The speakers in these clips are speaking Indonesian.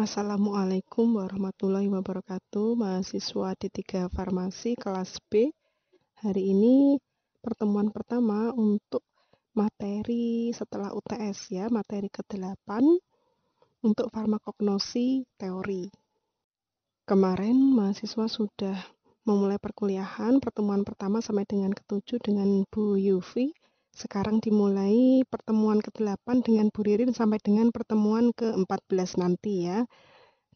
Assalamualaikum warahmatullahi wabarakatuh, mahasiswa D3 Farmasi kelas B. Hari ini pertemuan pertama untuk materi setelah UTS ya, materi ke-8 untuk farmakognosi teori. Kemarin mahasiswa sudah memulai perkuliahan, pertemuan pertama sampai dengan ke-7 dengan Bu Yufi. Sekarang dimulai pertemuan ke-8 dengan Bu Ririn sampai dengan pertemuan ke-14 nanti ya.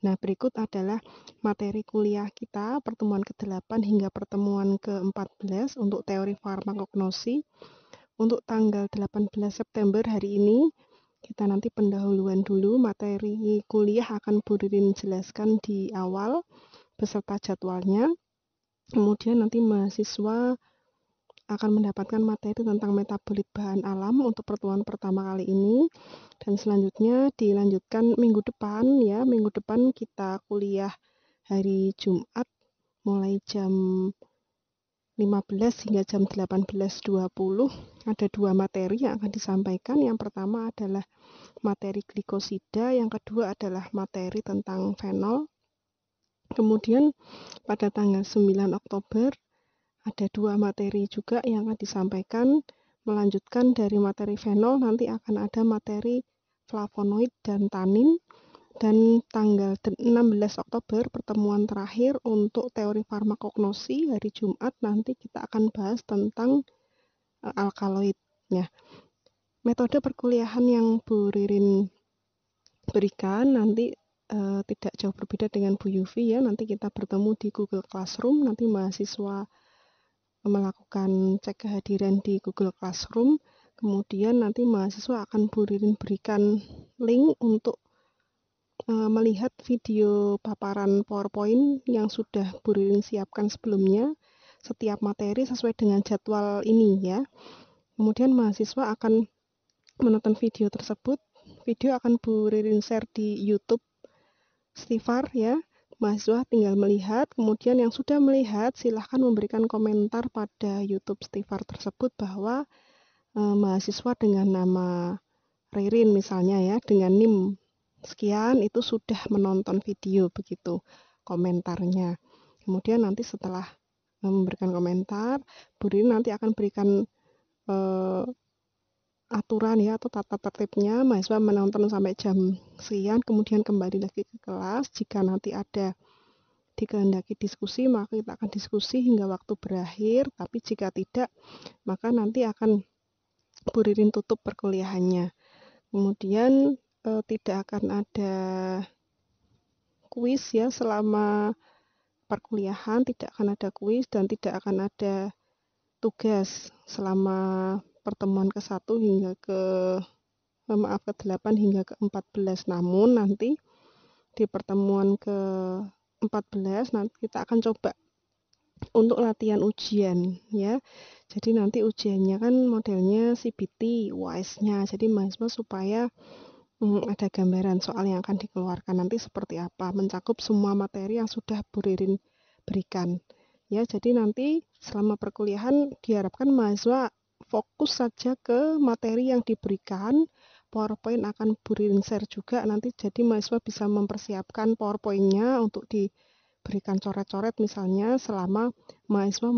Nah, berikut adalah materi kuliah kita pertemuan ke-8 hingga pertemuan ke-14 untuk teori farmakognosi. Untuk tanggal 18 September hari ini, kita nanti pendahuluan dulu, materi kuliah akan Bu Ririn jelaskan di awal beserta jadwalnya. Kemudian nanti mahasiswa akan mendapatkan materi tentang metabolit bahan alam untuk pertemuan pertama kali ini. Dan selanjutnya dilanjutkan minggu depan ya, minggu depan kita kuliah hari Jumat mulai jam 15 hingga jam 18.20. Ada 2 materi yang akan disampaikan. Yang pertama adalah materi glikosida, yang kedua adalah materi tentang fenol. Kemudian pada tanggal 9 Oktober ada 2 materi juga yang akan disampaikan. Melanjutkan dari materi fenol, nanti akan ada materi flavonoid dan tanin. Dan tanggal 16 Oktober pertemuan terakhir untuk teori farmakognosi hari Jumat, nanti kita akan bahas tentang alkaloidnya. Metode perkuliahan yang Bu Ririn berikan nanti tidak jauh berbeda dengan Bu Yufi ya. Nanti kita bertemu di Google Classroom, nanti mahasiswa melakukan cek kehadiran di Google Classroom. Kemudian nanti mahasiswa akan Bu Ririn berikan link untuk melihat video paparan PowerPoint yang sudah Bu Ririn siapkan sebelumnya. Setiap materi sesuai dengan jadwal ini ya. Kemudian mahasiswa akan menonton video tersebut. Video akan Bu Ririn share di YouTube Stifar ya. Mahasiswa tinggal melihat, kemudian yang sudah melihat silahkan memberikan komentar pada YouTube Stifar tersebut bahwa mahasiswa dengan nama Ririn misalnya ya, dengan NIM sekian itu sudah menonton video, begitu komentarnya. Kemudian nanti setelah memberikan komentar, Bu Ririn nanti akan berikan aturan ya atau tata tertibnya. Mahasiswa menonton sampai jam sekian, kemudian kembali lagi ke kelas. Jika nanti ada dikehendaki diskusi, maka kita akan diskusi hingga waktu berakhir. Tapi jika tidak, maka nanti akan Bu Ririn tutup perkuliahannya. Kemudian tidak akan ada kuis ya selama perkuliahan, tidak akan ada kuis dan tidak akan ada tugas selama pertemuan ke-1 hingga ke-8 hingga ke-14. Namun nanti di pertemuan ke-14 nanti kita akan coba untuk latihan ujian ya. Jadi nanti ujiannya kan modelnya CBT, WISE-nya. Jadi mahasiswa supaya ada gambaran soal yang akan dikeluarkan nanti seperti apa, mencakup semua materi yang sudah Bu Ririn berikan. Ya, jadi nanti selama perkuliahan diharapkan mahasiswa fokus saja ke materi yang diberikan. PowerPoint akan Bu Ririn share juga nanti, jadi mahasiswa bisa mempersiapkan PowerPoint-nya untuk diberikan coret-coret misalnya selama mahasiswa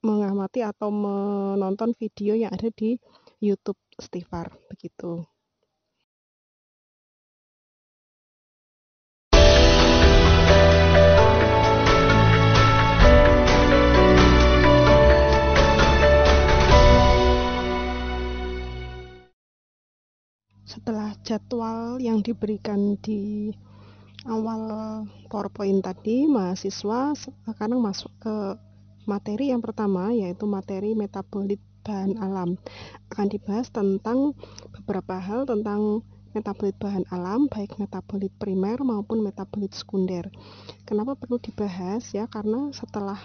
mengamati atau menonton video yang ada di YouTube Stifar, begitu. Setelah jadwal yang diberikan di awal PowerPoint tadi, mahasiswa sekarang masuk ke materi yang pertama, yaitu materi metabolit bahan alam. Akan dibahas tentang beberapa hal tentang metabolit bahan alam, baik metabolit primer maupun metabolit sekunder. Kenapa perlu dibahas ya? Karena setelah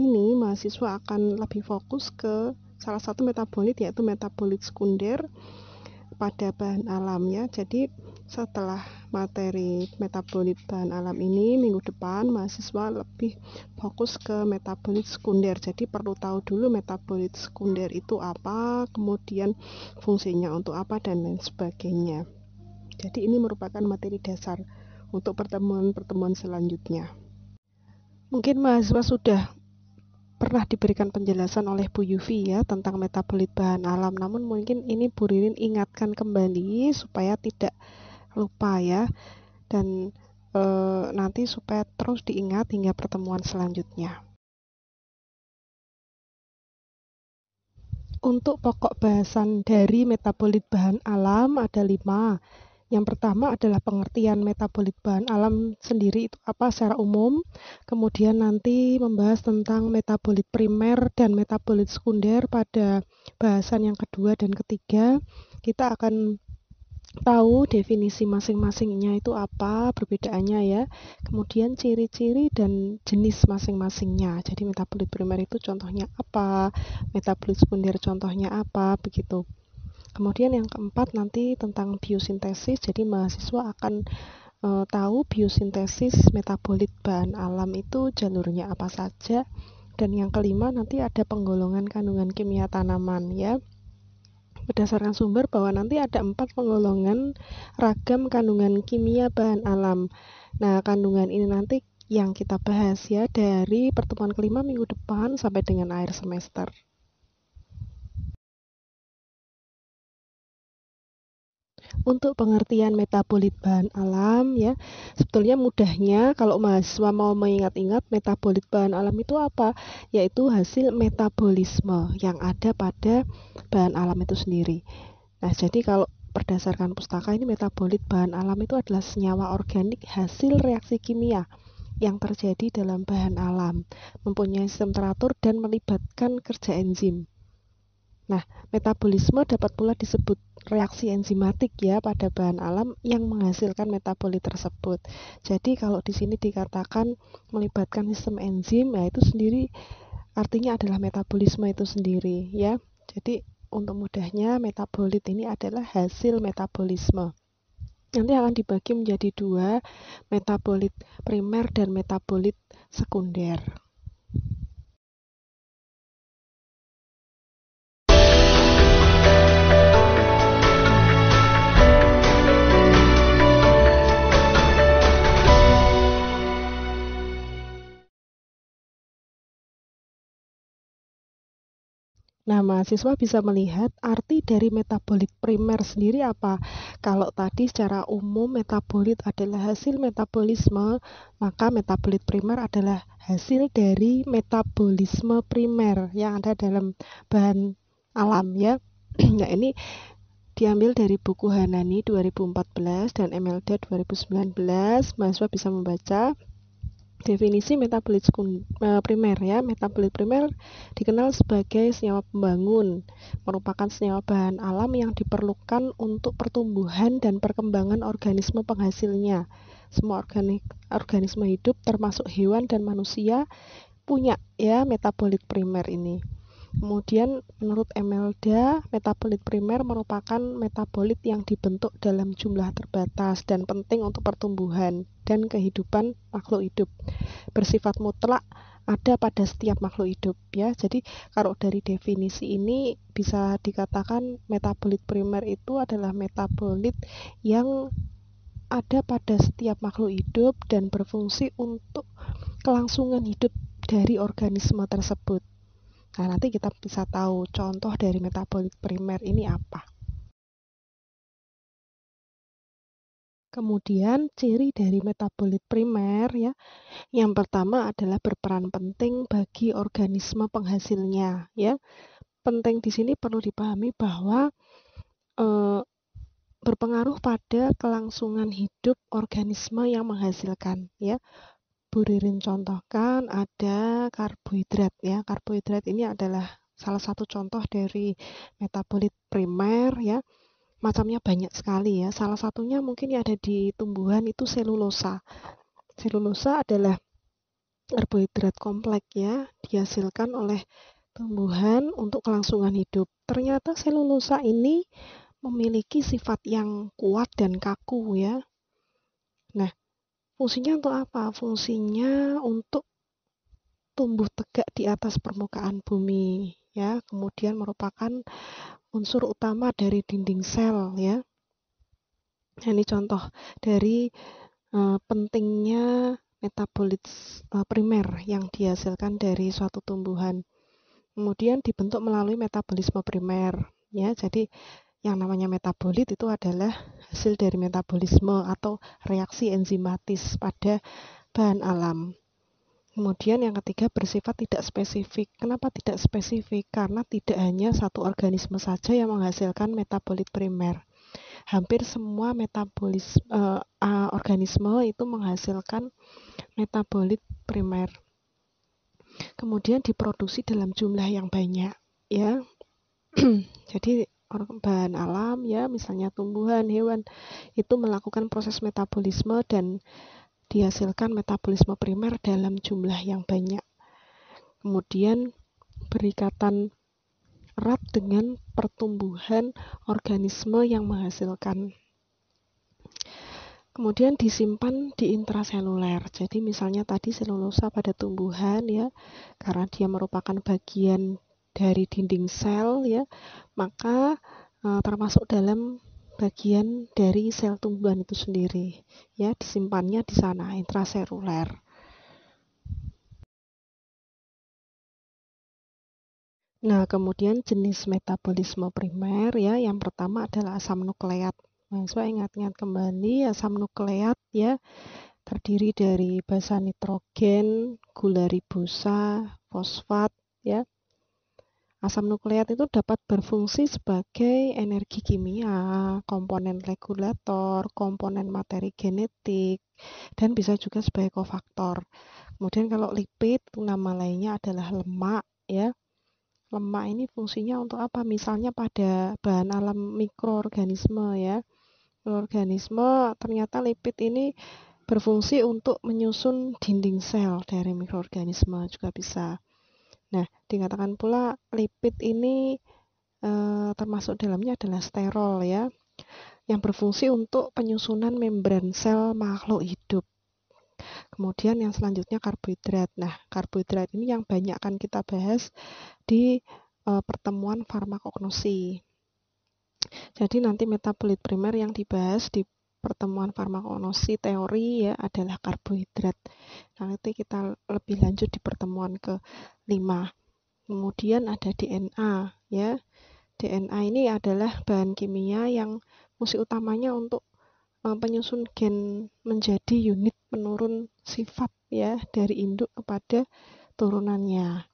ini mahasiswa akan lebih fokus ke salah satu metabolit, yaitu metabolit sekunder pada bahan alam ya. Jadi setelah materi metabolit bahan alam ini, minggu depan mahasiswa lebih fokus ke metabolit sekunder. Jadi perlu tahu dulu metabolit sekunder itu apa, kemudian fungsinya untuk apa dan lain sebagainya. Jadi ini merupakan materi dasar untuk pertemuan-pertemuan selanjutnya. Mungkin mahasiswa sudah pernah diberikan penjelasan oleh Bu Yuvi ya tentang metabolit bahan alam, namun mungkin ini Bu Ririn ingatkan kembali supaya tidak lupa ya, dan nanti supaya terus diingat hingga pertemuan selanjutnya. Untuk pokok bahasan dari metabolit bahan alam ada 5. Yang pertama adalah pengertian metabolit bahan alam sendiri itu apa secara umum. Kemudian nanti membahas tentang metabolit primer dan metabolit sekunder pada bahasan yang kedua dan ketiga. Kita akan tahu definisi masing-masingnya itu apa, perbedaannya ya. Kemudian ciri-ciri dan jenis masing-masingnya. Jadi metabolit primer itu contohnya apa, metabolit sekunder contohnya apa, begitu. Kemudian yang keempat nanti tentang biosintesis. Jadi mahasiswa akan tahu biosintesis metabolit bahan alam itu jalurnya apa saja. Dan yang kelima nanti ada penggolongan kandungan kimia tanaman ya. Berdasarkan sumber bahwa nanti ada 4 penggolongan ragam kandungan kimia bahan alam. Nah, kandungan ini nanti yang kita bahas ya dari pertemuan kelima minggu depan sampai dengan akhir semester. Untuk pengertian metabolit bahan alam ya, sebetulnya mudahnya kalau mahasiswa mau mengingat-ingat metabolit bahan alam itu apa? Yaitu hasil metabolisme yang ada pada bahan alam itu sendiri. Nah, jadi kalau berdasarkan pustaka ini metabolit bahan alam itu adalah senyawa organik hasil reaksi kimia yang terjadi dalam bahan alam, mempunyai sistem teratur dan melibatkan kerja enzim. Nah, metabolisme dapat pula disebut reaksi enzimatik ya pada bahan alam yang menghasilkan metabolit tersebut. Jadi kalau di sini dikatakan melibatkan sistem enzim, ya itu sendiri artinya adalah metabolisme itu sendiri ya. Jadi untuk mudahnya metabolit ini adalah hasil metabolisme. Nanti akan dibagi menjadi 2, metabolit primer dan metabolit sekunder. Nah, mahasiswa bisa melihat arti dari metabolit primer sendiri apa. Kalau tadi secara umum metabolit adalah hasil metabolisme, maka metabolit primer adalah hasil dari metabolisme primer yang ada dalam bahan alam ya. Nah, ini diambil dari buku Hanani 2014 dan Emelda 2019. Mahasiswa bisa membaca definisi metabolit primer ya. Metabolit primer dikenal sebagai senyawa pembangun, merupakan senyawa bahan alam yang diperlukan untuk pertumbuhan dan perkembangan organisme penghasilnya. Semua organisme hidup termasuk hewan dan manusia punya ya metabolit primer ini. Kemudian menurut Emelda, metabolit primer merupakan metabolit yang dibentuk dalam jumlah terbatas dan penting untuk pertumbuhan dan kehidupan makhluk hidup. Bersifat mutlak ada pada setiap makhluk hidup ya. Jadi kalau dari definisi ini bisa dikatakan metabolit primer itu adalah metabolit yang ada pada setiap makhluk hidup dan berfungsi untuk kelangsungan hidup dari organisme tersebut. Nah, nanti kita bisa tahu contoh dari metabolit primer ini apa. Kemudian ciri dari metabolit primer ya, yang pertama adalah berperan penting bagi organisme penghasilnya ya. Penting di sini perlu dipahami bahwa berpengaruh pada kelangsungan hidup organisme yang menghasilkan ya. Bu Ririn contohkan ada karbohidrat ya. Karbohidrat ini adalah salah satu contoh dari metabolit primer ya. Macamnya banyak sekali ya. Salah satunya mungkin yang ada di tumbuhan itu selulosa. Selulosa adalah karbohidrat kompleks ya, dihasilkan oleh tumbuhan untuk kelangsungan hidup. Ternyata selulosa ini memiliki sifat yang kuat dan kaku ya. Nah, fungsinya untuk apa? Fungsinya untuk tumbuh tegak di atas permukaan bumi ya, kemudian merupakan unsur utama dari dinding sel ya. Nah, ini contoh dari pentingnya metabolit primer yang dihasilkan dari suatu tumbuhan. Kemudian dibentuk melalui metabolisme primer. Ya, jadi yang namanya metabolit itu adalah hasil dari metabolisme atau reaksi enzimatis pada bahan alam. Kemudian yang ketiga bersifat tidak spesifik. Kenapa tidak spesifik? Karena tidak hanya satu organisme saja yang menghasilkan metabolit primer. Hampir semua organisme itu menghasilkan metabolit primer. Kemudian diproduksi dalam jumlah yang banyak, ya. Jadi bahan alam, ya, misalnya tumbuhan, hewan, itu melakukan proses metabolisme dan dihasilkan metabolisme primer dalam jumlah yang banyak. Kemudian berikatan erat dengan pertumbuhan organisme yang menghasilkan. Kemudian disimpan di intraseluler. Jadi misalnya tadi selulosa pada tumbuhan, ya, karena dia merupakan bagian dari dinding sel, ya, maka termasuk dalam bagian dari sel tumbuhan itu sendiri, ya, disimpannya di sana, intraseluler. Nah, kemudian jenis metabolisme primer, ya, yang pertama adalah asam nukleat. Nah, saya ingat-ingat kembali asam nukleat, ya, terdiri dari basa nitrogen, gula ribosa, fosfat, ya. Asam nukleat itu dapat berfungsi sebagai energi kimia, komponen regulator, komponen materi genetik, dan bisa juga sebagai kofaktor. Kemudian kalau lipid, nama lainnya adalah lemak, ya. Lemak ini fungsinya untuk apa? Misalnya pada bahan alam mikroorganisme, ya. Mikroorganisme ternyata lipid ini berfungsi untuk menyusun dinding sel dari mikroorganisme juga bisa. Nah, dikatakan pula lipid ini termasuk dalamnya adalah sterol, ya, yang berfungsi untuk penyusunan membran sel makhluk hidup. Kemudian yang selanjutnya karbohidrat. Nah, karbohidrat ini yang banyak akan kita bahas di pertemuan farmakognosi. Jadi nanti metabolit primer yang dibahas di pertemuan farmakognosi teori, ya, adalah karbohidrat. Nanti kita lebih lanjut di pertemuan ke-5. Kemudian ada DNA, ya. DNA ini adalah bahan kimia yang fungsi utamanya untuk penyusun gen menjadi unit penurun sifat, ya, dari induk kepada turunannya.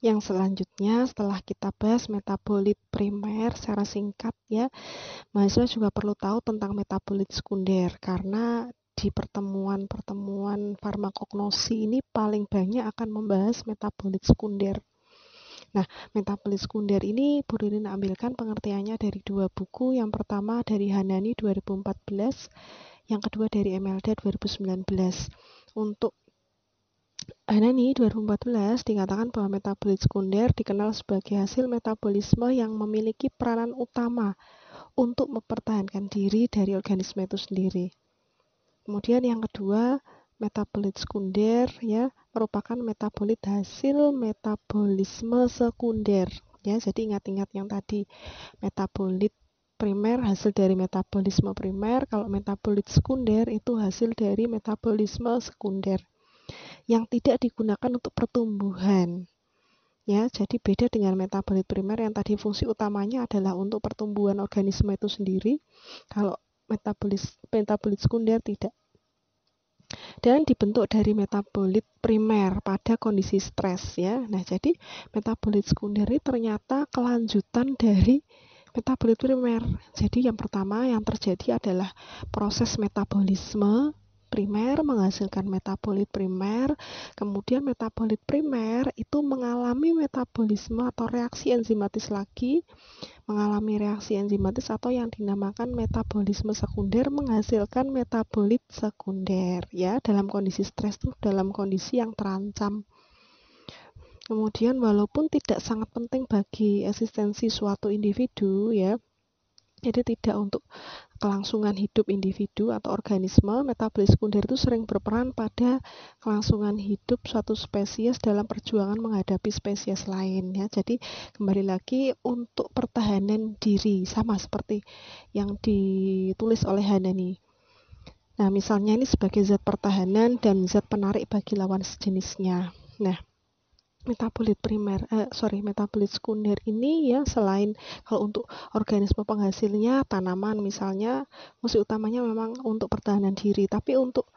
Yang selanjutnya setelah kita bahas metabolit primer secara singkat, ya, mahasiswa juga perlu tahu tentang metabolit sekunder karena di pertemuan-pertemuan farmakognosi ini paling banyak akan membahas metabolit sekunder. Nah, metabolit sekunder ini Bu Ririn ambilkan pengertiannya dari dua buku. Yang pertama dari Hanani 2014, yang kedua dari Emelda 2019. Untuk Hanani 2014 dikatakan bahwa metabolit sekunder dikenal sebagai hasil metabolisme yang memiliki peranan utama untuk mempertahankan diri dari organisme itu sendiri. Kemudian yang kedua, metabolit sekunder, ya, merupakan metabolit hasil metabolisme sekunder, ya. Jadi ingat-ingat yang tadi, metabolit primer hasil dari metabolisme primer, kalau metabolit sekunder itu hasil dari metabolisme sekunder yang tidak digunakan untuk pertumbuhan, ya. Jadi beda dengan metabolit primer yang tadi fungsi utamanya adalah untuk pertumbuhan organisme itu sendiri. Kalau metabolit sekunder tidak, dan dibentuk dari metabolit primer pada kondisi stres, ya. Nah, jadi metabolit sekunder ini ternyata kelanjutan dari metabolit primer. Jadi yang pertama yang terjadi adalah proses metabolisme primer menghasilkan metabolit primer, kemudian metabolit primer itu mengalami metabolisme atau reaksi enzimatis lagi, mengalami reaksi enzimatis atau yang dinamakan metabolisme sekunder menghasilkan metabolit sekunder, ya, dalam kondisi stres tuh dalam kondisi yang terancam. Kemudian walaupun tidak sangat penting bagi eksistensi suatu individu ya, jadi tidak untuk kelangsungan hidup individu atau organisme, metabolit sekunder itu sering berperan pada kelangsungan hidup suatu spesies dalam perjuangan menghadapi spesies lain ya. Jadi kembali lagi untuk pertahanan diri, sama seperti yang ditulis oleh Hanani. Nah, misalnya ini sebagai zat pertahanan dan zat penarik bagi lawan sejenisnya. Nah, metabolit sekunder ini ya, selain kalau untuk organisme penghasilnya tanaman misalnya, fungsi utamanya memang untuk pertahanan diri, tapi untuk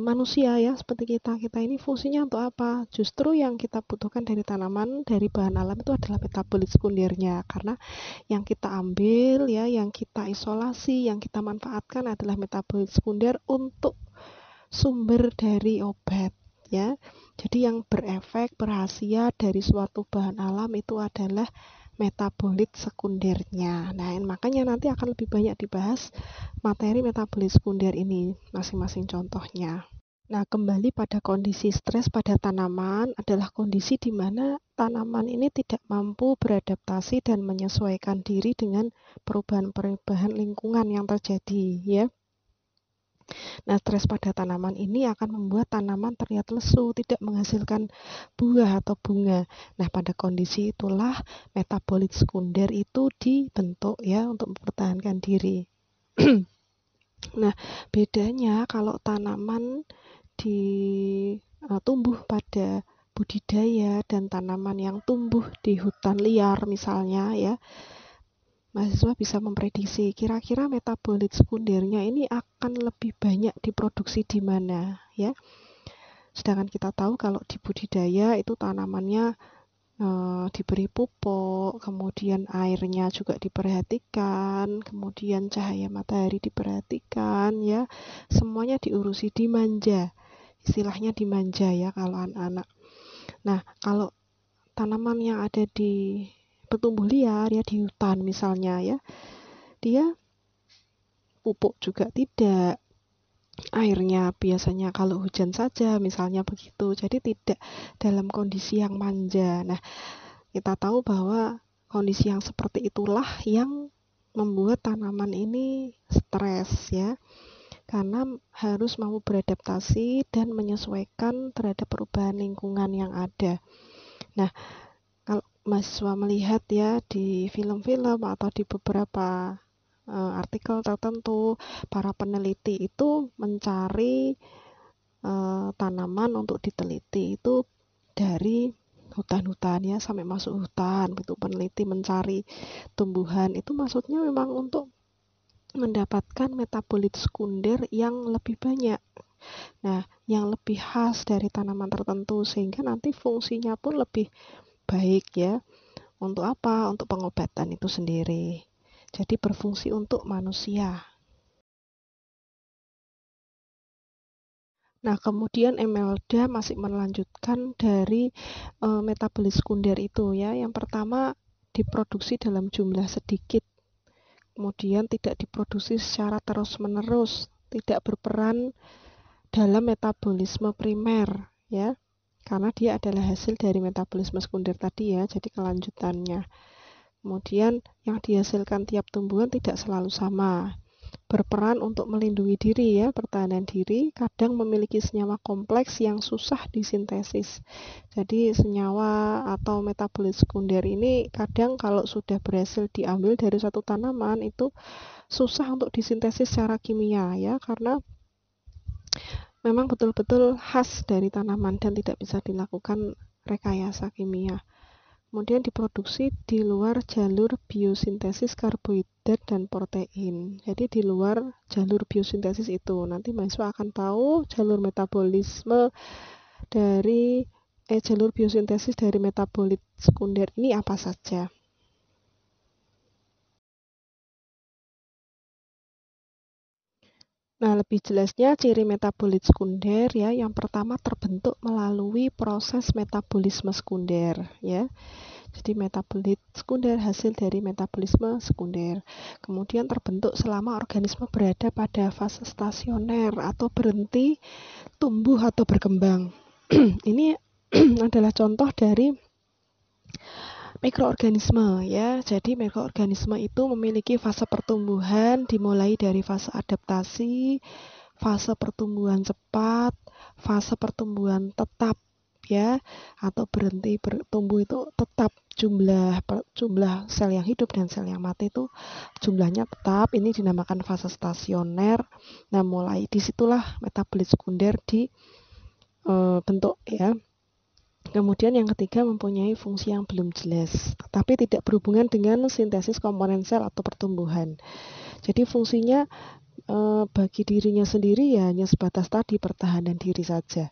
manusia ya seperti kita ini fungsinya untuk apa? Justru yang kita butuhkan dari tanaman, dari bahan alam itu adalah metabolit sekundernya, karena yang kita ambil ya, yang kita isolasi, yang kita manfaatkan adalah metabolit sekunder untuk sumber dari obat ya. Jadi yang berefek, berkhasiat dari suatu bahan alam itu adalah metabolit sekundernya. Nah, makanya nanti akan lebih banyak dibahas materi metabolit sekunder ini, masing-masing contohnya. Nah, kembali pada kondisi stres pada tanaman adalah kondisi di mana tanaman ini tidak mampu beradaptasi dan menyesuaikan diri dengan perubahan-perubahan lingkungan yang terjadi ya. Nah, stres pada tanaman ini akan membuat tanaman terlihat lesu, tidak menghasilkan buah atau bunga. Nah, pada kondisi itulah metabolit sekunder itu dibentuk ya untuk mempertahankan diri. Nah, bedanya kalau tanaman tumbuh pada budidaya dan tanaman yang tumbuh di hutan liar misalnya ya, mahasiswa bisa memprediksi kira-kira metabolit sekundernya ini akan lebih banyak diproduksi di mana ya. Sedangkan kita tahu kalau di budidaya itu tanamannya diberi pupuk, kemudian airnya juga diperhatikan, kemudian cahaya matahari diperhatikan ya. Semuanya diurusi, dimanja. Istilahnya dimanja ya kalau anak-anak. Nah, kalau tanaman yang ada di bertumbuh liar ya di hutan misalnya ya, dia pupuk juga tidak, airnya biasanya kalau hujan saja misalnya begitu, jadi tidak dalam kondisi yang manja. Nah, kita tahu bahwa kondisi yang seperti itulah yang membuat tanaman ini stres ya, karena harus mampu beradaptasi dan menyesuaikan terhadap perubahan lingkungan yang ada. Nah, kalau mahasiswa melihat ya di film-film atau di beberapa artikel tertentu, para peneliti itu mencari tanaman untuk diteliti itu dari hutan-hutan ya, sampai masuk hutan gitu. Peneliti mencari tumbuhan itu maksudnya memang untuk mendapatkan metabolit sekunder yang lebih banyak. Nah, yang lebih khas dari tanaman tertentu sehingga nanti fungsinya pun lebih baik ya. Untuk apa? Untuk pengobatan itu sendiri. Jadi berfungsi untuk manusia. Nah, kemudian Emelda masih melanjutkan dari metabolit sekunder itu ya. Yang pertama diproduksi dalam jumlah sedikit. Kemudian tidak diproduksi secara terus-menerus, tidak berperan dalam metabolisme primer ya. Karena dia adalah hasil dari metabolisme sekunder tadi ya, jadi kelanjutannya. Kemudian yang dihasilkan tiap tumbuhan tidak selalu sama. Berperan untuk melindungi diri ya, pertahanan diri, kadang memiliki senyawa kompleks yang susah disintesis. Jadi senyawa atau metabolit sekunder ini kadang kalau sudah berhasil diambil dari satu tanaman itu susah untuk disintesis secara kimia ya, karena memang betul-betul khas dari tanaman dan tidak bisa dilakukan rekayasa kimia. Kemudian diproduksi di luar jalur biosintesis karbohidrat dan protein. Jadi di luar jalur biosintesis itu nanti mahasiswa akan tahu jalur metabolisme dari jalur biosintesis dari metabolit sekunder ini apa saja. Nah, lebih jelasnya ciri metabolit sekunder ya, yang pertama terbentuk melalui proses metabolisme sekunder ya. Jadi metabolit sekunder hasil dari metabolisme sekunder. Kemudian terbentuk selama organisme berada pada fase stasioner atau berhenti tumbuh atau berkembang. Ini adalah contoh dari mikroorganisme ya. Jadi mikroorganisme itu memiliki fase pertumbuhan dimulai dari fase adaptasi, fase pertumbuhan cepat, fase pertumbuhan tetap ya, atau berhenti bertumbuh itu tetap. Jumlah sel yang hidup dan sel yang mati itu jumlahnya tetap. Ini dinamakan fase stasioner. Nah, mulai disitulah metabolit sekunder dibentuk ya. Kemudian yang ketiga mempunyai fungsi yang belum jelas, tetapi tidak berhubungan dengan sintesis komponen sel atau pertumbuhan. Jadi fungsinya bagi dirinya sendiri ya hanya sebatas tadi, pertahanan diri saja.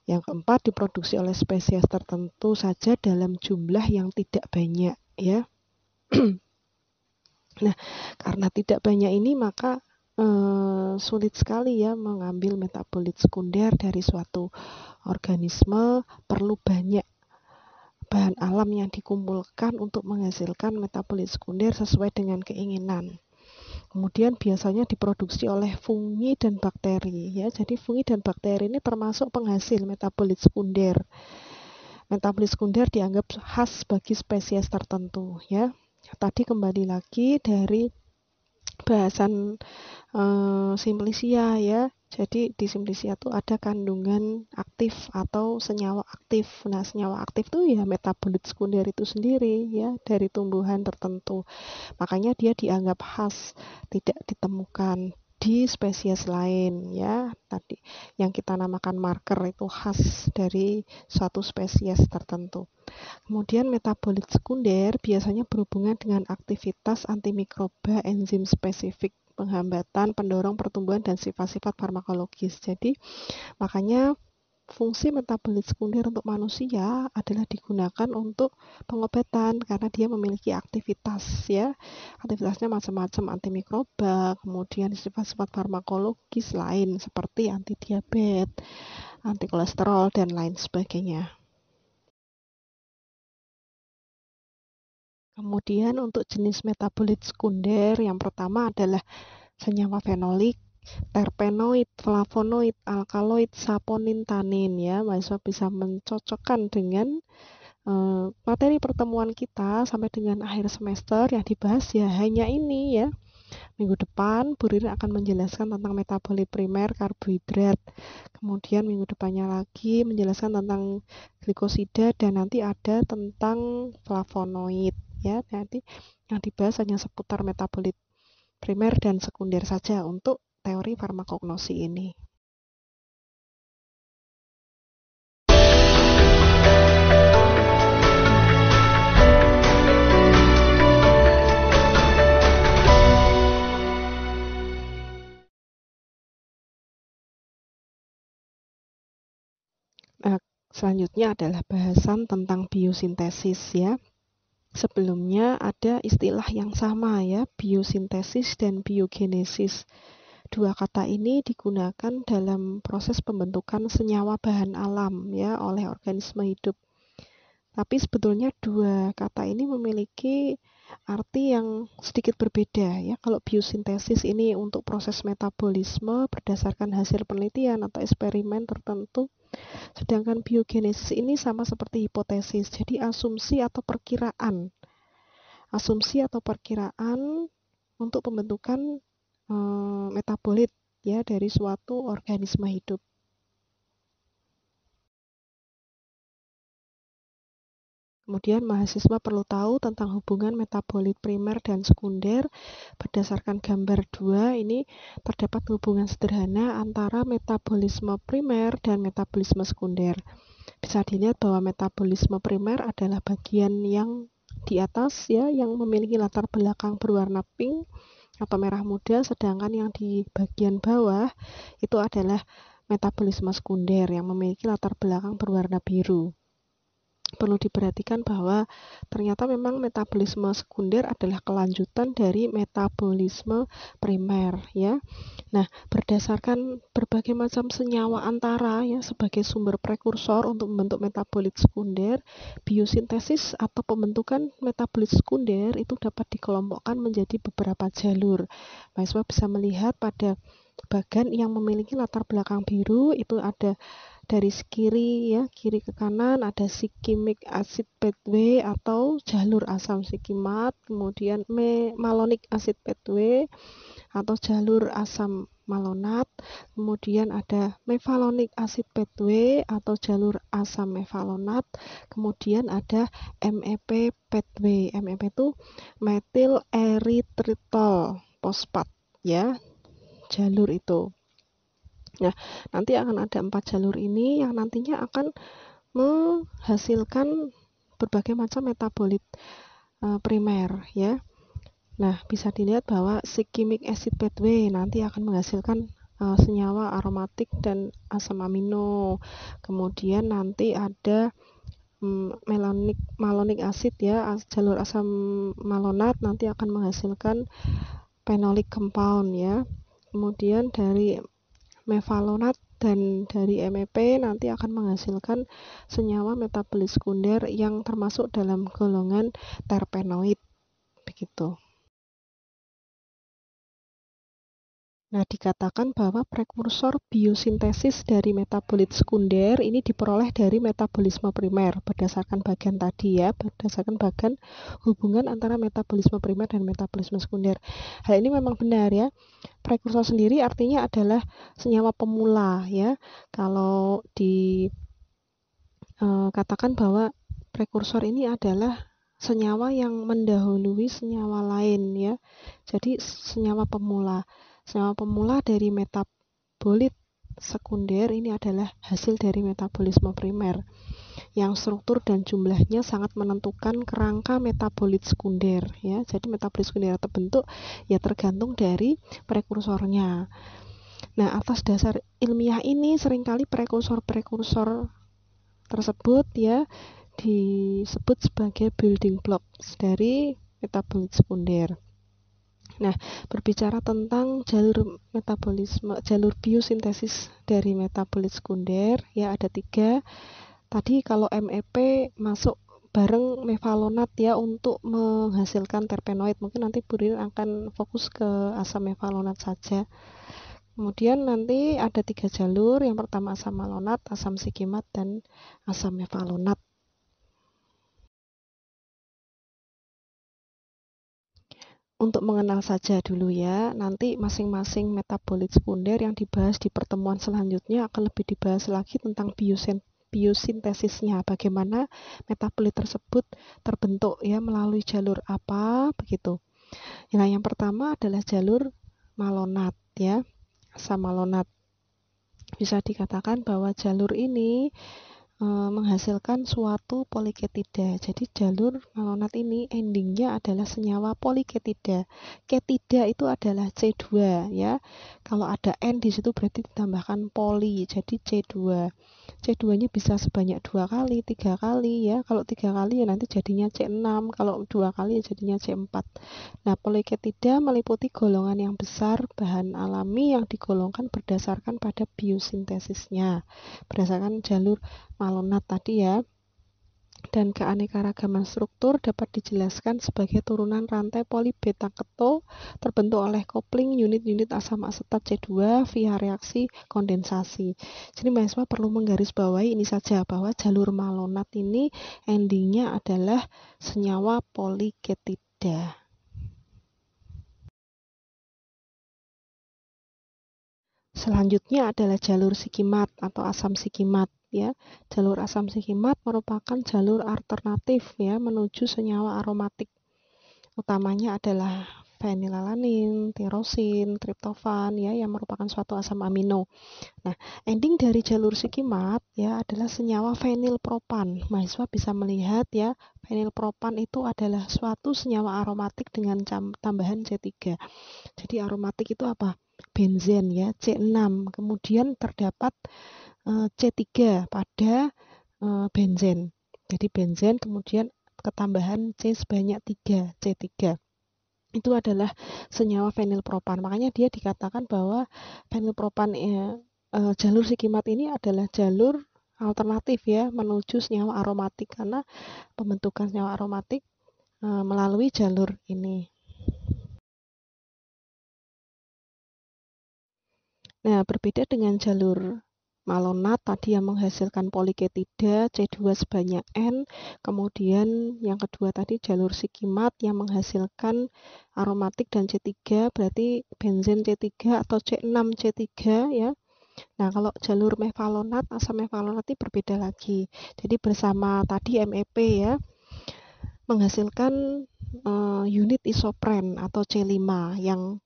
Yang keempat, diproduksi oleh spesies tertentu saja dalam jumlah yang tidak banyak ya. Nah, karena tidak banyak ini maka sulit sekali ya mengambil metabolit sekunder dari suatu organisme. Perlu banyak bahan alam yang dikumpulkan untuk menghasilkan metabolit sekunder sesuai dengan keinginan. Kemudian biasanya diproduksi oleh fungi dan bakteri ya. Jadi fungi dan bakteri ini termasuk penghasil metabolit sekunder. Metabolit sekunder dianggap khas bagi spesies tertentu ya. Tadi kembali lagi dari bahasan Simplicia ya. Jadi di Simplicia itu ada kandungan aktif atau senyawa aktif. Nah, senyawa aktif itu ya metabolit sekunder itu sendiri ya, dari tumbuhan tertentu. Makanya dia dianggap khas, tidak ditemukan di spesies lain ya. Tadi yang kita namakan marker itu khas dari suatu spesies tertentu. Kemudian metabolit sekunder biasanya berhubungan dengan aktivitas antimikroba, enzim spesifik, penghambatan, pendorong pertumbuhan, dan sifat-sifat farmakologis. Jadi makanya fungsi metabolit sekunder untuk manusia adalah digunakan untuk pengobatan karena dia memiliki aktivitas ya. Aktivitasnya macam-macam, antimikroba, kemudian sifat-sifat farmakologis lain seperti anti diabetes, anti kolesterol, dan lain sebagainya. Kemudian untuk jenis metabolit sekunder yang pertama adalah senyawa fenolik, terpenoid, flavonoid, alkaloid, saponin, tanin ya. Mahasiswa bisa mencocokkan dengan materi pertemuan kita sampai dengan akhir semester. Yang dibahas ya hanya ini ya. Minggu depan Bu Ririn akan menjelaskan tentang metabolit primer karbohidrat. Kemudian minggu depannya lagi menjelaskan tentang glikosida dan nanti ada tentang flavonoid ya. Nanti yang dibahas hanya seputar metabolit primer dan sekunder saja untuk teori farmakognosi ini. Nah, selanjutnya adalah bahasan tentang biosintesis ya. Sebelumnya ada istilah yang sama ya, biosintesis dan biogenesis. Dua kata ini digunakan dalam proses pembentukan senyawa bahan alam ya oleh organisme hidup. Tapi sebetulnya dua kata ini memiliki arti yang sedikit berbeda ya. Kalau biosintesis ini untuk proses metabolisme berdasarkan hasil penelitian atau eksperimen tertentu, sedangkan biogenesis ini sama seperti hipotesis, jadi asumsi atau perkiraan. Asumsi atau perkiraan untuk pembentukan metabolit ya dari suatu organisme hidup. Kemudian mahasiswa perlu tahu tentang hubungan metabolit primer dan sekunder. Berdasarkan gambar 2 ini terdapat hubungan sederhana antara metabolisme primer dan metabolisme sekunder. Bisa dilihat bahwa metabolisme primer adalah bagian yang di atas ya, yang memiliki latar belakang berwarna pink atau merah muda, sedangkan yang di bagian bawah itu adalah metabolisme sekunder yang memiliki latar belakang berwarna biru. Perlu diperhatikan bahwa ternyata memang metabolisme sekunder adalah kelanjutan dari metabolisme primer ya. Nah, berdasarkan berbagai macam senyawa antara ya sebagai sumber prekursor untuk membentuk metabolit sekunder, biosintesis atau pembentukan metabolit sekunder itu dapat dikelompokkan menjadi beberapa jalur. Mahasiswa bisa melihat pada bagan yang memiliki latar belakang biru. Itu ada dari kiri ya, kiri ke kanan ada sikimic acid pathway atau jalur asam sikimat, kemudian malonic acid pathway atau jalur asam malonat, kemudian ada mevalonic acid pathway atau jalur asam mevalonat, kemudian ada MEP pathway. MEP itu metil erythritol fosfat ya, jalur itu. Nah, nanti akan ada 4 jalur ini yang nantinya akan menghasilkan berbagai macam metabolit primer ya. Nah, bisa dilihat bahwa sikimic acid pathway nanti akan menghasilkan senyawa aromatik dan asam amino. Kemudian nanti ada malonic acid ya, jalur asam malonat nanti akan menghasilkan phenolic compound ya. Kemudian dari mevalonat dan dari MEP nanti akan menghasilkan senyawa metabolit sekunder yang termasuk dalam golongan terpenoid begitu. Nah, dikatakan bahwa prekursor biosintesis dari metabolit sekunder ini diperoleh dari metabolisme primer berdasarkan bagian tadi ya, berdasarkan bagian hubungan antara metabolisme primer dan metabolisme sekunder. Hal ini memang benar ya. Prekursor sendiri artinya adalah senyawa pemula ya. Kalau dikatakan bahwa prekursor ini adalah senyawa yang mendahului senyawa lain ya. Jadi senyawa pemula. Senyawa pemula dari metabolit sekunder ini adalah hasil dari metabolisme primer yang struktur dan jumlahnya sangat menentukan kerangka metabolit sekunder ya. Jadi metabolit sekunder terbentuk ya tergantung dari prekursornya. Nah, atas dasar ilmiah ini seringkali prekursor-prekursor tersebut ya disebut sebagai building blocks dari metabolit sekunder. Nah, berbicara tentang jalur metabolisme, jalur biosintesis dari metabolit sekunder, ya ada 3. Tadi kalau MEP masuk bareng mevalonat ya untuk menghasilkan terpenoid. Mungkin nanti Bu Ririn akan fokus ke asam mevalonat saja. Kemudian nanti ada 3 jalur. Yang pertama asam malonat, asam sikimat, dan asam mevalonat. Untuk mengenal saja dulu ya, nanti masing-masing metabolit sekunder yang dibahas di pertemuan selanjutnya akan lebih dibahas lagi tentang biosintesisnya, bagaimana metabolit tersebut terbentuk ya, melalui jalur apa begitu. Nah, yang pertama adalah jalur malonat ya, asam malonat. Bisa dikatakan bahwa jalur ini menghasilkan suatu poliketida. Jadi jalur malonat ini endingnya adalah senyawa poliketida. Ketida itu adalah C2 ya. Kalau ada N di situ berarti ditambahkan poli, jadi C2. C2-nya bisa sebanyak 2 kali, 3 kali ya. Kalau 3 kali ya nanti jadinya C6, kalau 2 kali ya jadinya C4. Nah, poliketida meliputi golongan yang besar bahan alami yang digolongkan berdasarkan pada biosintesisnya, berdasarkan jalur malonat tadi ya. Dan keanekaragaman struktur dapat dijelaskan sebagai turunan rantai polibeta keto terbentuk oleh coupling unit-unit asam asetat C2 via reaksi kondensasi. Jadi mahasiswa perlu menggarisbawahi ini saja bahwa jalur malonat ini endingnya adalah senyawa poliketida. Selanjutnya adalah jalur sikimat atau asam sikimat ya. Jalur asam sikimat merupakan jalur alternatif ya menuju senyawa aromatik. Utamanya adalah fenilalanin, tirosin, triptofan ya yang merupakan suatu asam amino. Nah, ending dari jalur sikimat ya adalah senyawa fenilpropan. Mahasiswa bisa melihat ya, fenilpropan itu adalah suatu senyawa aromatik dengan tambahan C3. Jadi aromatik itu apa? Benzen ya, C6. Kemudian terdapat C3 pada benzen. Jadi benzen kemudian ketambahan C sebanyak 3, C3. Itu adalah senyawa fenilpropan. Makanya dia dikatakan bahwa fenilpropan jalur sikimat ini adalah jalur alternatif ya menuju senyawa aromatik karena pembentukan senyawa aromatik melalui jalur ini. Nah, berbeda dengan jalur malonat tadi yang menghasilkan poliketida C2 sebanyak N, kemudian yang kedua tadi jalur sikimat yang menghasilkan aromatik dan C3, berarti benzen C3 atau C6C3 ya. Nah, kalau jalur mevalonat, asam mevalonat ini berbeda lagi. Jadi bersama tadi MEP ya, menghasilkan unit isopren atau C5 yang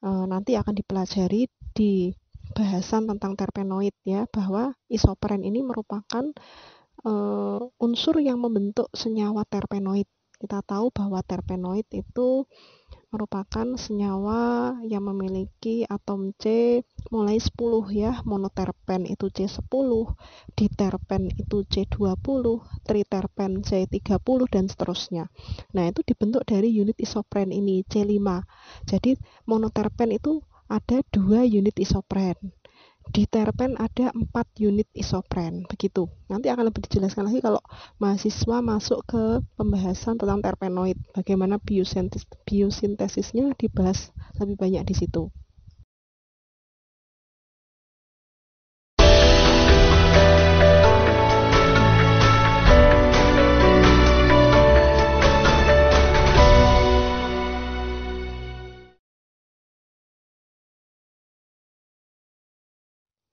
nanti akan dipelajari di bahasan tentang terpenoid ya, bahwa isopren ini merupakan unsur yang membentuk senyawa terpenoid. Kita tahu bahwa terpenoid itu merupakan senyawa yang memiliki atom C mulai 10 ya, monoterpen itu C10, diterpen itu C20, triterpen C30 dan seterusnya. Nah, itu dibentuk dari unit isopren ini C5. Jadi monoterpen itu ada 2 unit isopren. Di terpen ada 4 unit isopren, begitu. Nanti akan lebih dijelaskan lagi kalau mahasiswa masuk ke pembahasan tentang terpenoid, bagaimana biosintesisnya dibahas lebih banyak di situ.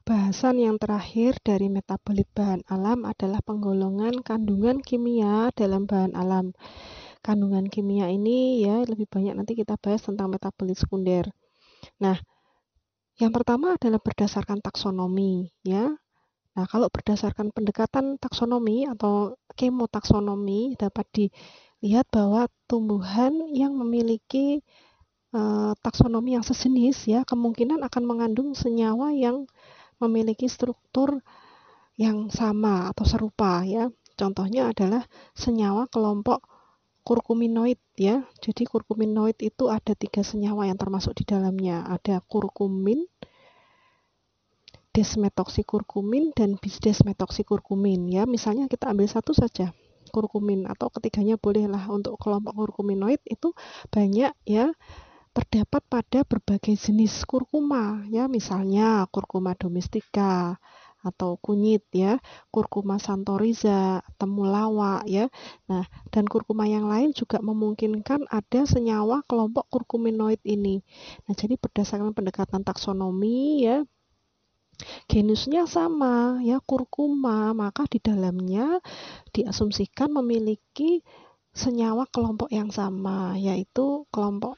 Bahasan yang terakhir dari metabolit bahan alam adalah penggolongan kandungan kimia dalam bahan alam. Kandungan kimia ini ya lebih banyak nanti kita bahas tentang metabolit sekunder. Nah, yang pertama adalah berdasarkan taksonomi ya. Nah, kalau berdasarkan pendekatan taksonomi atau kemotaksonomi dapat dilihat bahwa tumbuhan yang memiliki taksonomi yang sejenis ya kemungkinan akan mengandung senyawa yang memiliki struktur yang sama atau serupa ya. Contohnya adalah senyawa kelompok kurkuminoid ya. Jadi kurkuminoid itu ada 3 senyawa yang termasuk di dalamnya. Ada kurkumin, desmetoksikurkumin, dan bisdesmetoksikurkumin ya. Misalnya kita ambil satu saja, kurkumin, atau ketiganya bolehlah. Untuk kelompok kurkuminoid itu banyak ya, terdapat pada berbagai jenis kurkuma ya, misalnya kurkuma domestika atau kunyit ya, kurkuma santoriza, temulawak ya. Nah, dan kurkuma yang lain juga memungkinkan ada senyawa kelompok kurkuminoid ini. Nah, jadi berdasarkan pendekatan taksonomi ya, genusnya sama ya, kurkuma, maka di dalamnya diasumsikan memiliki senyawa kelompok yang sama, yaitu kelompok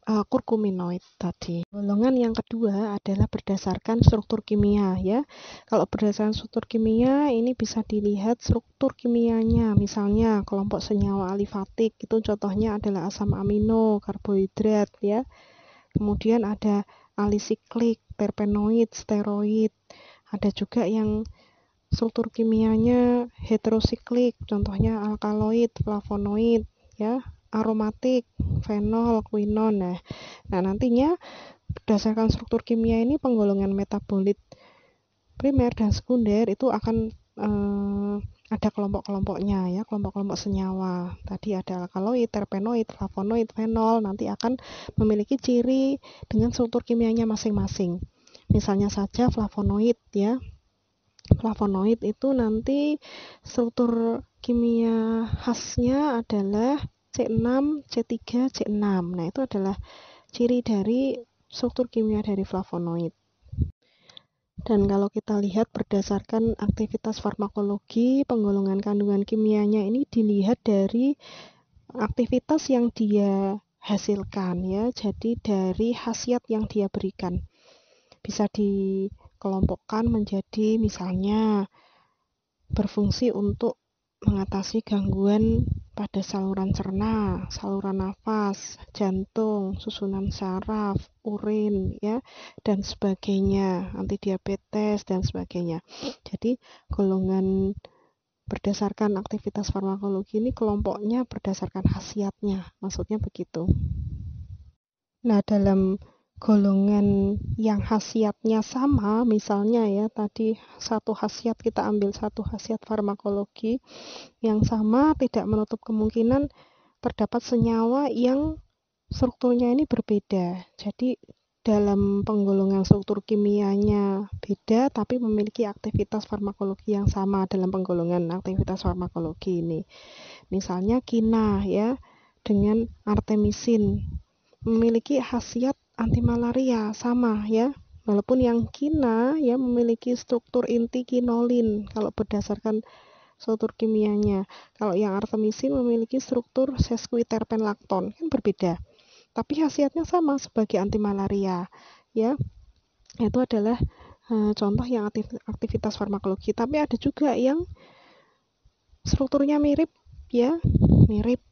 kurkuminoid tadi. Golongan yang kedua adalah berdasarkan struktur kimia ya. Kalau berdasarkan struktur kimia ini bisa dilihat struktur kimianya. Misalnya kelompok senyawa alifatik itu contohnya adalah asam amino, karbohidrat ya. Kemudian ada alisiklik, terpenoid, steroid. Ada juga yang struktur kimianya heterosiklik, contohnya alkaloid, flavonoid ya, aromatik, fenol, quinon. Nah, nantinya berdasarkan struktur kimia ini penggolongan metabolit primer dan sekunder itu akan ada kelompok-kelompoknya ya, kelompok-kelompok senyawa. Tadi ada alkaloid, terpenoid, flavonoid, fenol, nanti akan memiliki ciri dengan struktur kimianya masing-masing. Misalnya saja flavonoid ya. Flavonoid itu nanti struktur kimia khasnya adalah C6, C3, C6. Nah, itu adalah ciri dari struktur kimia dari flavonoid. Dan kalau kita lihat berdasarkan aktivitas farmakologi, penggolongan kandungan kimianya ini dilihat dari aktivitas yang dia hasilkan ya. Jadi dari khasiat yang dia berikan. Bisa dikelompokkan menjadi misalnya berfungsi untuk mengatasi gangguan pada saluran cerna, saluran nafas, jantung, susunan saraf, urin ya, dan sebagainya, anti diabetes dan sebagainya. Jadi golongan berdasarkan aktivitas farmakologi ini kelompoknya berdasarkan khasiatnya, maksudnya begitu. Nah, dalam golongan yang khasiatnya sama, misalnya ya tadi satu khasiat, kita ambil satu khasiat farmakologi yang sama, tidak menutup kemungkinan terdapat senyawa yang strukturnya ini berbeda. Jadi dalam penggolongan struktur kimianya beda tapi memiliki aktivitas farmakologi yang sama dalam penggolongan aktivitas farmakologi ini. Misalnya kina ya dengan artemisin memiliki khasiat antimalaria sama ya. Walaupun yang kina ya memiliki struktur inti kinolin kalau berdasarkan struktur kimianya. Kalau yang artemisin memiliki struktur sesquiterpenlakton, kan berbeda. Tapi khasiatnya sama sebagai antimalaria ya. Itu adalah contoh yang aktivitas farmakologi. Tapi ada juga yang strukturnya mirip ya, mirip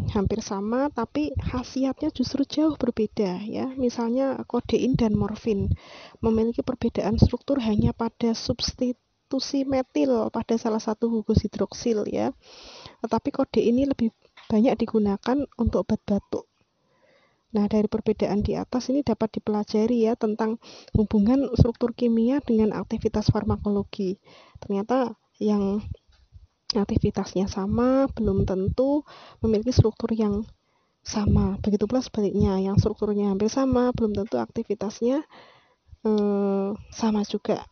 hampir sama tapi khasiatnya justru jauh berbeda ya. Misalnya kodein dan morfin memiliki perbedaan struktur hanya pada substitusi metil pada salah satu gugus hidroksil ya. Tetapi kodein ini lebih banyak digunakan untuk obat batuk. Nah, dari perbedaan di atas ini dapat dipelajari ya tentang hubungan struktur kimia dengan aktivitas farmakologi. Ternyata yang aktivitasnya sama belum tentu memiliki struktur yang sama. Begitu pula sebaliknya, yang strukturnya hampir sama belum tentu aktivitasnya sama juga.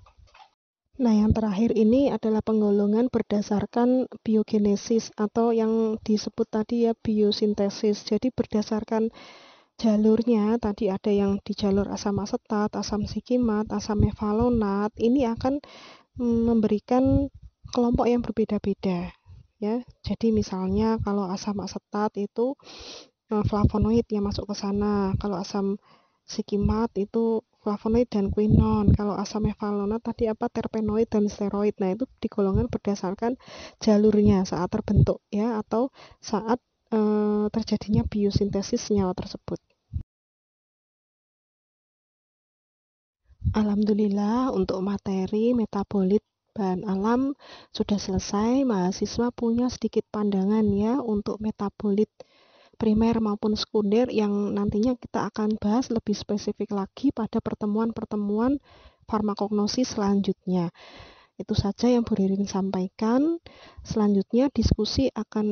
Nah, yang terakhir ini adalah penggolongan berdasarkan biogenesis atau yang disebut tadi ya biosintesis. Jadi berdasarkan jalurnya, tadi ada yang di jalur asam asetat, asam sikimat, asam mevalonat, ini akan memberikan kelompok yang berbeda-beda ya. Jadi misalnya kalau asam asetat itu flavonoid yang masuk ke sana, kalau asam sikimat itu flavonoid dan quinon, kalau asam mevalonat tadi apa terpenoid dan steroid. Nah, itu digolongkan berdasarkan jalurnya saat terbentuk ya atau saat terjadinya biosintesis senyawa tersebut. Alhamdulillah untuk materi metabolit bahan alam sudah selesai. Mahasiswa punya sedikit pandangan ya untuk metabolit primer maupun sekunder yang nantinya kita akan bahas lebih spesifik lagi pada pertemuan-pertemuan farmakognosis selanjutnya. Itu saja yang Bu Ririn sampaikan. Selanjutnya diskusi akan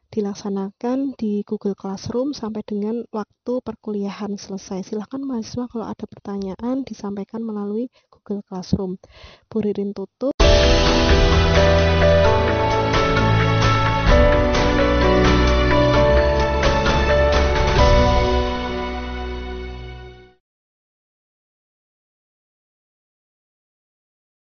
dilaksanakan di Google Classroom sampai dengan waktu perkuliahan selesai. Silahkan mahasiswa kalau ada pertanyaan disampaikan melalui Google Classroom. Bu Ririn tutup.